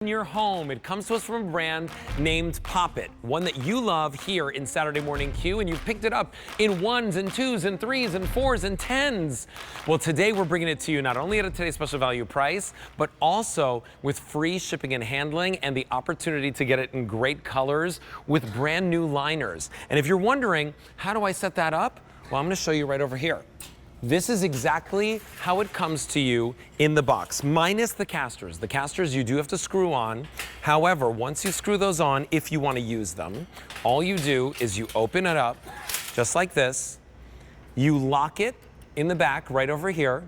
In your home. It comes to us from a brand named Pop It, one that you love here in Saturday Morning Q, and you've picked it up in 1s and 2s and 3s and 4s and 10s. Well, today we're bringing it to you not only at a today's special value price, but also with free shipping and handling and the opportunity to get it in great colors with brand new liners. And if you're wondering, how do I set that up? Well, I'm going to show you right over here. This is exactly how it comes to you in the box, minus the casters. The casters you do have to screw on. However, once you screw those on, if you want to use them, all you do is you open it up just like this. You lock it in the back right over here,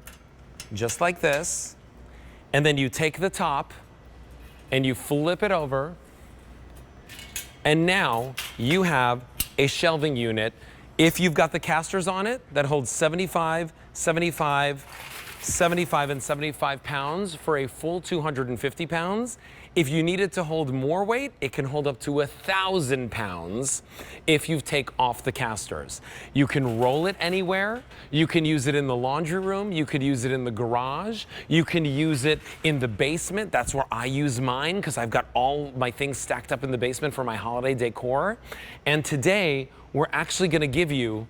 just like this. And then you take the top and you flip it over. And now you have a shelving unit. If you've got the casters on it, that holds 75, 75, 75, and 75 pounds for a full 250 pounds. If you need it to hold more weight, it can hold up to 1,000 pounds if you take off the casters. You can roll it anywhere. You can use it in the laundry room. You could use it in the garage. You can use it in the basement. That's where I use mine because I've got all my things stacked up in the basement for my holiday decor. And today, we're actually going to give you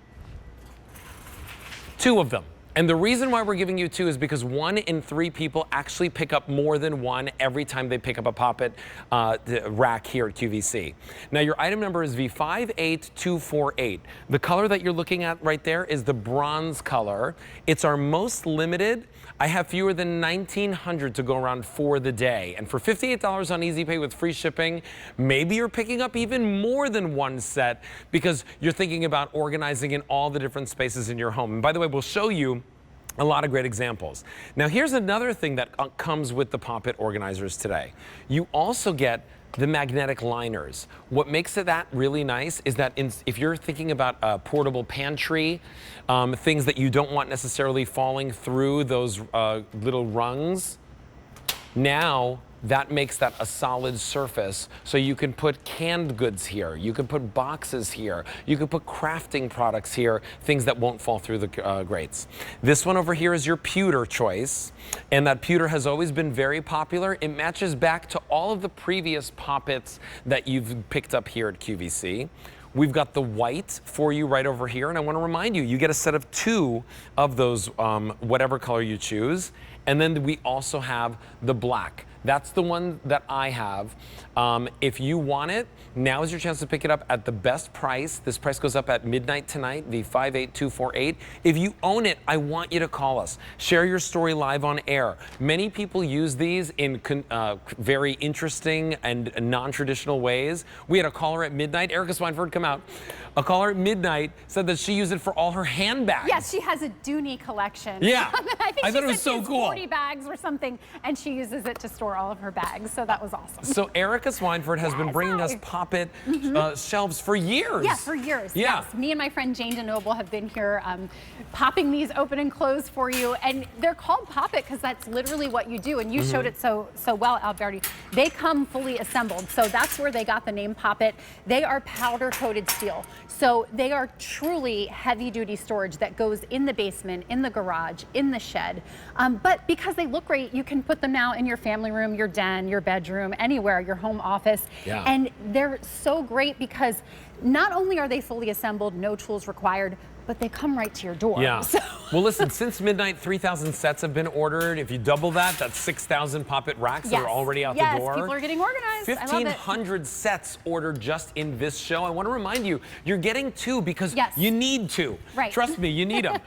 2 of them. And the reason why we're giving you 2 is because 1 in 3 people actually pick up more than 1 every time they pick up a Pop It rack here at QVC. Now your item number is V58248. The color that you're looking at right there is the bronze color. It's our most limited. I have fewer than 1,900 to go around for the day. And for $58 on Easy Pay with free shipping, maybe you're picking up even more than 1 set because you're thinking about organizing in all the different spaces in your home. And by the way, we'll show you a lot of great examples. Now here's another thing that comes with the Pop It organizers today. You also get the magnetic liners. What makes that really nice is that if you're thinking about a portable pantry, things that you don't want necessarily falling through those little rungs, now that makes that a solid surface. So you can put canned goods here. You can put boxes here. You can put crafting products here, things that won't fall through the grates. This one over here is your pewter choice. And that pewter has always been very popular. It matches back to all of the previous Pop Its that you've picked up here at QVC. We've got the white for you right over here. And I want to remind you, you get a set of 2 of those, whatever color you choose. And then we also have the black. That's the one that I have. If you want it, now is your chance to pick it up at the best price. This price goes up at midnight tonight, the 58248. If you own it, I want you to call us. Share your story live on air. Many people use these in very interesting and non-traditional ways. We had a caller at midnight, Erica Swineford, come out. A caller at midnight said that she used it for all her handbags. Yes, she has a Dooney collection. Yeah, I thought it was so cool. 40 bags or something, and she uses it to store all of her bags, so that was awesome. So Erica Swineford has been bringing us Pop It shelves for years. Yes, for years. Yeah. Yes. Me and my friend Jane DeNoble have been here popping these open and close for you, and they're called Pop It because that's literally what you do, and you showed it so well, Alberti. They come fully assembled, so that's where they got the name Pop It. They are powder-coated steel, so they are truly heavy-duty storage that goes in the basement, in the garage, in the shed. But because they look great, you can put them now in your family room, your den, your bedroom, anywhere, your home office. Yeah. And they're so great because not only are they fully assembled, no tools required, but they come right to your door. Yeah. So. Well, listen, since midnight, 3,000 sets have been ordered. If you double that, that's 6,000 Pop It racks that are already out the door. Yes, people are getting organized. 1,500 sets ordered just in this show. I want to remind you, you're getting 2 because you need to. Right. Trust me, you need them.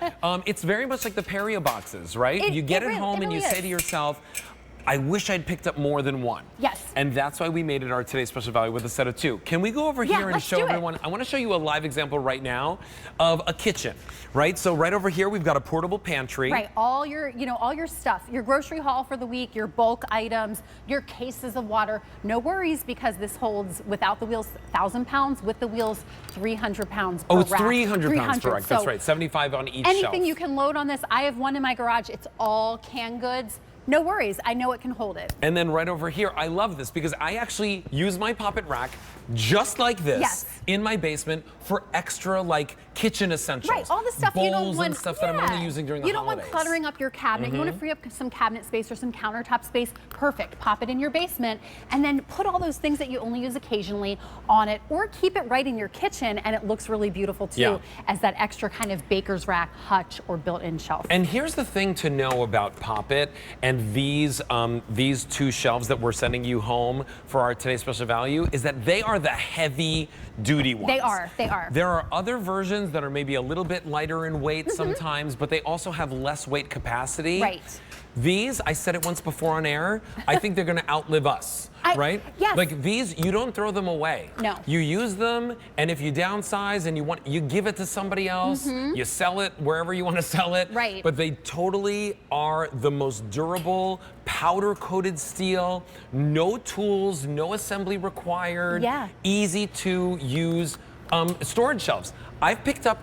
It's very much like the Perio boxes, right? You get it home and you say to yourself, I wish I'd picked up more than 1. Yes. And that's why we made it our today's special value with a set of 2. Can we go over here and show everyone? I want to show you a live example right now of a kitchen, right? So right over here, we've got a portable pantry. Right, all your, all your stuff, your grocery haul for the week, your bulk items, your cases of water. No worries because this holds, without the wheels, 1,000 pounds, with the wheels, 300 pounds per rack. Oh, it's 300 pounds per rack. So that's right, 75 on each anything shelf. you can load on this. I have one in my garage. It's all canned goods. No worries, I know it can hold it. And then right over here, I love this because I actually use my Pop It rack just like this in my basement for extra like kitchen essentials. Right, all the stuff bowls you don't want. and stuff that I'm only using during the You don't holidays. want cluttering up your cabinet. You want to free up some cabinet space or some countertop space. Perfect. Pop it in your basement and then put all those things that you only use occasionally on it, or keep it right in your kitchen and it looks really beautiful too as that extra kind of baker's rack, hutch, or built-in shelf. And here's the thing to know about Pop It and these two shelves that we're sending you home for our today's special value is that they are the heavy duty ones. They are. There are other versions that are maybe a little bit lighter in weight sometimes, but they also have less weight capacity. Right. These, I said it once before on air, I think they're gonna outlive us, right? Yes. Like these, you don't throw them away. No. You use them, and if you downsize and you give it to somebody else, you sell it wherever you wanna sell it. Right. But they totally are the most durable, powder-coated steel, no tools, no assembly required, easy to use storage shelves. I've picked up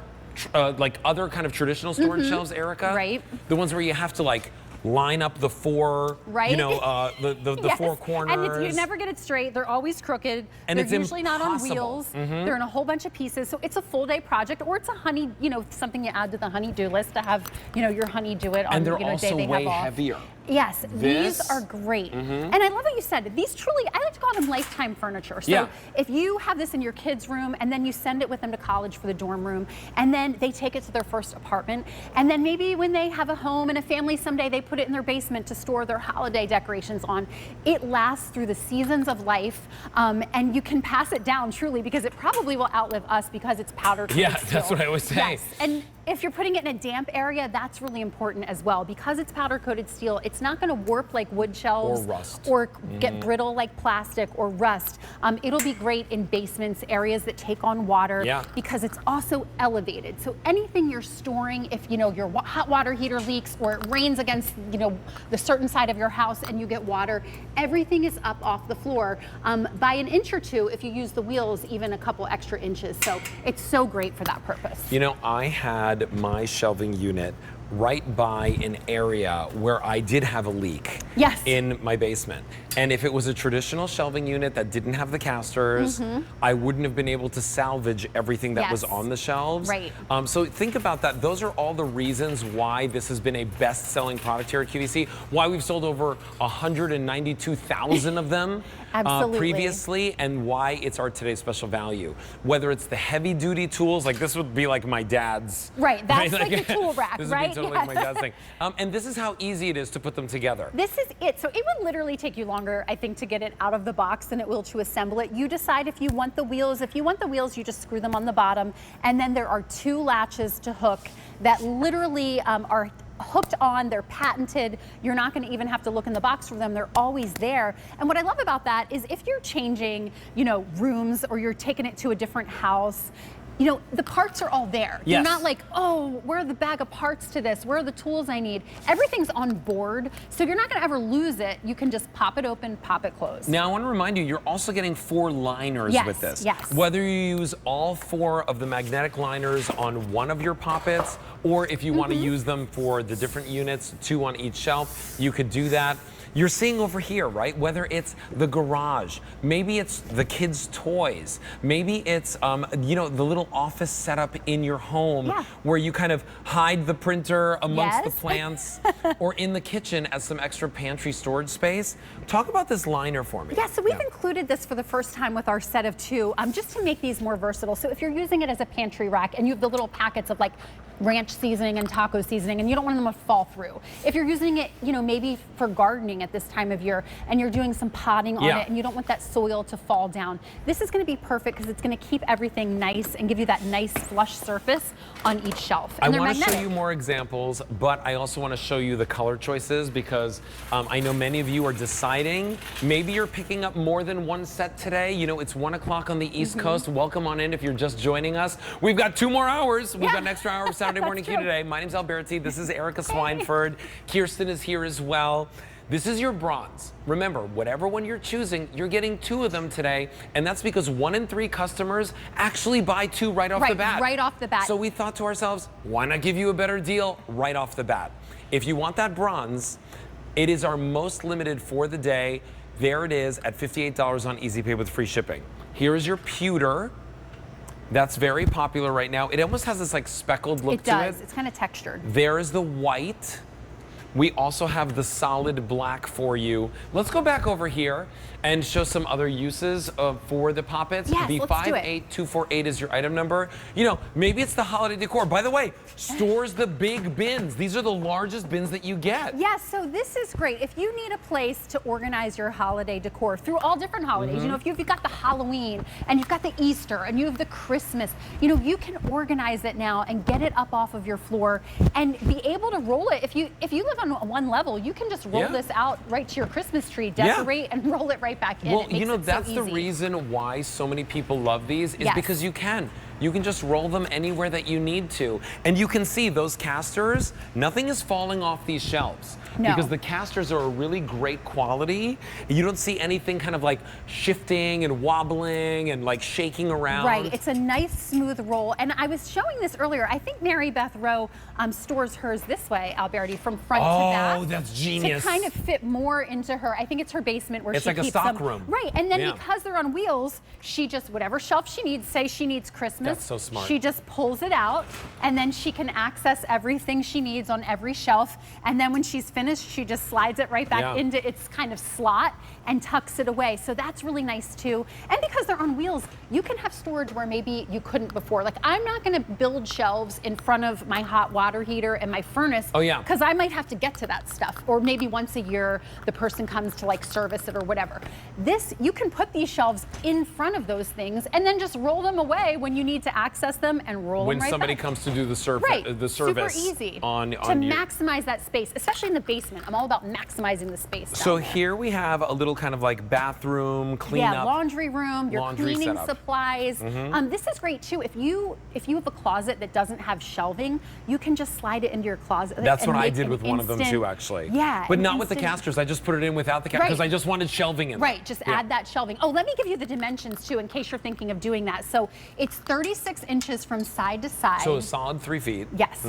like other kind of traditional storage shelves, Erica. Right. The ones where you have to like line up the four, you know, the four corners. And you never get it straight. They're always crooked. And they're it's usually not on impossible. wheels. They're in a whole bunch of pieces. So it's a full day project, or it's a honey, you know, something you add to the honey-do list to have, you know, your honey do it on, and they're you know, also day they way have off. heavier. Yes, This? these are great. And I love what you said. These truly, I like to call them lifetime furniture. So if you have this in your kids' room and then you send it with them to college for the dorm room, and then they take it to their first apartment, and then maybe when they have a home and a family someday, they put it in their basement to store their holiday decorations on. It lasts through the seasons of life, and you can pass it down truly because it probably will outlive us because it's powder coated steel. That's what I was saying. Yes, and if you're putting it in a damp area, that's really important as well. Because it's powder coated steel, it's not going to warp like wood shelves or rust, or get brittle like plastic or rust. It'll be great in basements, areas that take on water, because it's also elevated. So anything you're storing, if you know your hot water heater leaks or it rains against, you know, the certain side of your house and you get water, everything is up off the floor by an inch or two. If you use the wheels, even a couple extra inches. So it's so great for that purpose. You know, I had my shelving unit right by an area where I did have a leak in my basement. And if it was a traditional shelving unit that didn't have the casters, I wouldn't have been able to salvage everything that was on the shelves. Right. So think about that. Those are all the reasons why this has been a best-selling product here at QVC, why we've sold over 192,000 of them previously, and why it's our today's special value. Whether it's the heavy-duty tools, like this would be like my dad's. Right, that's like the tool rack, this right? Would be totally like my dad's thing. And this is how easy it is to put them together. This is it. So it would literally take you longer, I think, to get it out of the box than it will to assemble it. You decide if you want the wheels. If you want the wheels, you just screw them on the bottom. And then there are two latches to hook that literally are hooked on. They're patented. You're not going to even have to look in the box for them. They're always there. And what I love about that is if you're changing, you know, rooms or you're taking it to a different house, you know, the parts are all there. You're not like, oh, where are the bag of parts to this? Where are the tools I need? Everything's on board, so you're not gonna ever lose it. You can just pop it open, pop it closed. Now, I wanna remind you, you're also getting 4 liners with this. Yes. Whether you use all 4 of the magnetic liners on one of your poppets, or if you wanna use them for the different units, 2 on each shelf, you could do that. You're seeing over here, right? Whether it's the garage, maybe it's the kids' toys, maybe it's you know, the little office setup in your home where you kind of hide the printer amongst the plants, or in the kitchen as some extra pantry storage space. Talk about this liner for me. Yeah, so we've included this for the first time with our set of 2, just to make these more versatile. So if you're using it as a pantry rack and you have the little packets of like ranch seasoning and taco seasoning, and you don't want them to fall through. If you're using it, you know, maybe for gardening at this time of year, and you're doing some potting on it, and you don't want that soil to fall down, this is going to be perfect because it's going to keep everything nice and give you that nice flush surface on each shelf. And I want to show you more examples, but I also want to show you the color choices because I know many of you are deciding. Maybe you're picking up more than one set today. You know, it's 1 o'clock on the East Coast. Welcome on in if you're just joining us. We've got 2 more hours. We've got an extra hour of Saturday Morning Q today. My name's Alberti. This is Erica Swineford. Kirsten is here as well. This is your bronze. Remember, whatever one you're choosing, you're getting 2 of them today, and that's because 1 in 3 customers actually buy 2 right off the bat. Right off the bat. So we thought to ourselves, why not give you a better deal right off the bat? If you want that bronze, it is our most limited for the day. There it is at $58 on Easy Pay with free shipping. Here is your pewter. That's very popular right now. It almost has this like speckled look It to does. it. It's kind of textured. There is the white. We also have the solid black for you. Let's go back over here and show some other uses for the poppets. Yes, the let's do it. 58248 is your item number. You know, maybe it's the holiday decor. By the way, stores the big bins. These are the largest bins that you get. Yes, so this is great. If you need a place to organize your holiday decor through all different holidays, you know, if you've got the Halloween and you've got the Easter and you have the Christmas, you know, you can organize it now and get it up off of your floor and be able to roll it. If you live on one level, you can just roll this out right to your Christmas tree, decorate and roll it right back in. Well, you know, that's the easy. reason why so many people love these is because you can. You can just roll them anywhere that you need to. And you can see those casters, nothing is falling off these shelves. No. Because the casters are a really great quality. You don't see anything kind of like shifting and wobbling and like shaking around. Right, it's a nice smooth roll. And I was showing this earlier. I think Mary Beth Rowe stores hers this way, Alberti, from front to back. Oh, that's genius. To kind of fit more into her, I think it's her basement where it's she like keeps a stock them. room. Right, and then because they're on wheels, she just, whatever shelf she needs, say she needs Christmas. That's so smart. She just pulls it out and then she can access everything she needs on every shelf. And then when she's finished, she just slides it right back into its kind of slot and tucks it away. So that's really nice too. And because they're on wheels, you can have storage where maybe you couldn't before. Like I'm not gonna build shelves in front of my hot water heater and my furnace. Because I might have to get to that stuff. Or maybe once a year, the person comes to like service it or whatever. This, you can put these shelves in front of those things and then just roll them away when you need to access them and roll them right back. When somebody comes to do the service, super easy to maximize that space, especially in the basement. I'm all about maximizing the space. So here we have a little kind of like bathroom cleanup. Yeah, laundry room, your cleaning setup. supplies. This is great too. If you have a closet that doesn't have shelving, you can just slide it into your closet. That's what I did with one of them too, actually. Yeah. But not with the casters. I just put it in without the casters because I just wanted shelving in. Right, just add that shelving. Oh, let me give you the dimensions too in case you're thinking of doing that. So it's 36 inches from side to side. So a solid 3 feet. Yes,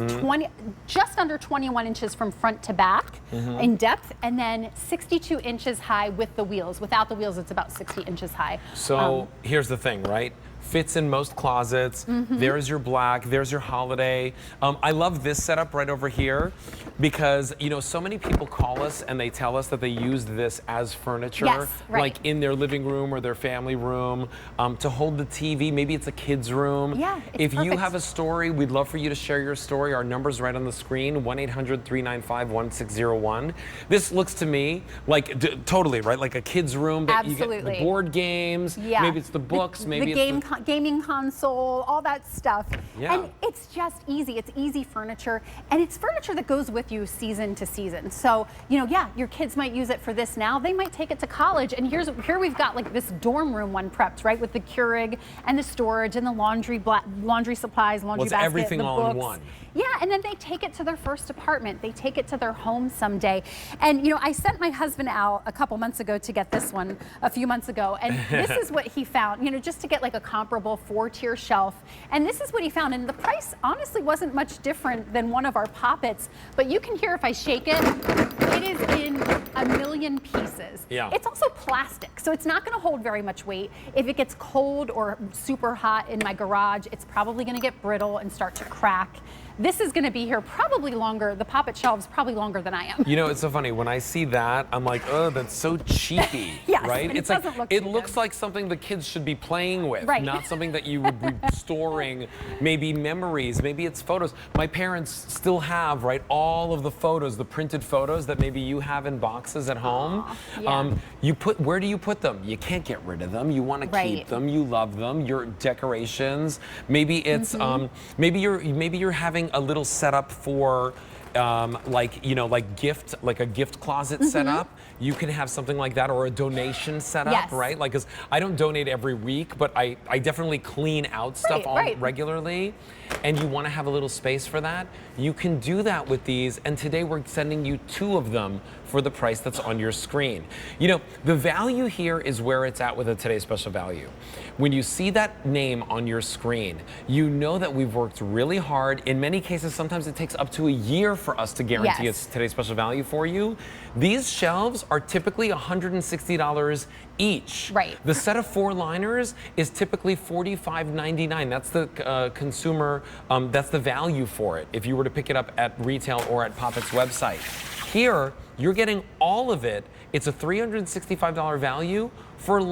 just under 21 inches from front to back in depth, and then 62 inches high with the wheels. Without the wheels, it's about 60 inches high. So here's the thing, right? Fits in most closets. There's your black, there's your holiday. I love this setup right over here because, you know, so many people call us and they tell us that they use this as furniture, like in their living room or their family room, to hold the TV. Maybe it's a kid's room. Yeah, if you have a story, we'd love for you to share your story. Our number's right on the screen, 1-800-395-1601. This looks to me like totally, right? Like a kid's room that you get the board games, maybe it's the books, maybe it's the gaming console, all that stuff. And it's just easy. It's easy furniture. And it's furniture that goes with you season to season. So, you know, your kids might use it for this now. They might take it to college. And here we've got like this dorm room one prepped, right? With the Keurig and the storage and the laundry supplies, laundry basket, everything the all books. in one. Yeah, and then they take it to their first apartment. They take it to their home someday. And, you know, I sent my husband out a couple months ago to get this one a few months ago. And this is what he found, you know, just to get like a comparable 4-tier shelf. And this is what he found. And the price honestly wasn't much different than one of our poppets. But you can hear if I shake it, it is in a million pieces. Yeah. It's also plastic, so it's not going to hold very much weight. If it gets cold or super hot in my garage, it's probably going to get brittle and start to crack. This is going to be here probably longer, the poppet shelves probably longer than I am. You know, it's so funny. When I see that, I'm like, oh, that's so cheapy, right? It's like, it looks like something the kids should be playing with, not something that you would be storing, maybe memories, maybe it's photos. My parents still have, right, all of the photos, the printed photos that maybe you have in boxes at home. Where do you put them? You can't get rid of them. You want to keep them. You love them. Your decorations. Maybe it's, maybe you're having a little setup for like a gift closet setup. You can have something like that, or a donation setup, right? Like, because I don't donate every week, but I definitely clean out stuff regularly, and you want to have a little space for that. You can do that with these, and today we're sending you 2 of them for the price that's on your screen. You know, the value here is where it's at with a Today's Special Value. When you see that name on your screen, you know that we've worked really hard. In many cases, sometimes it takes up to a year for us to guarantee Yes. today's special value for you. These shelves are typically $160 each. Right. The set of 4 liners is typically $45.99. That's the consumer, that's the value for it if you were to pick it up at retail or at Poppet's website. Here, you're getting all of it. It's a $365 value for less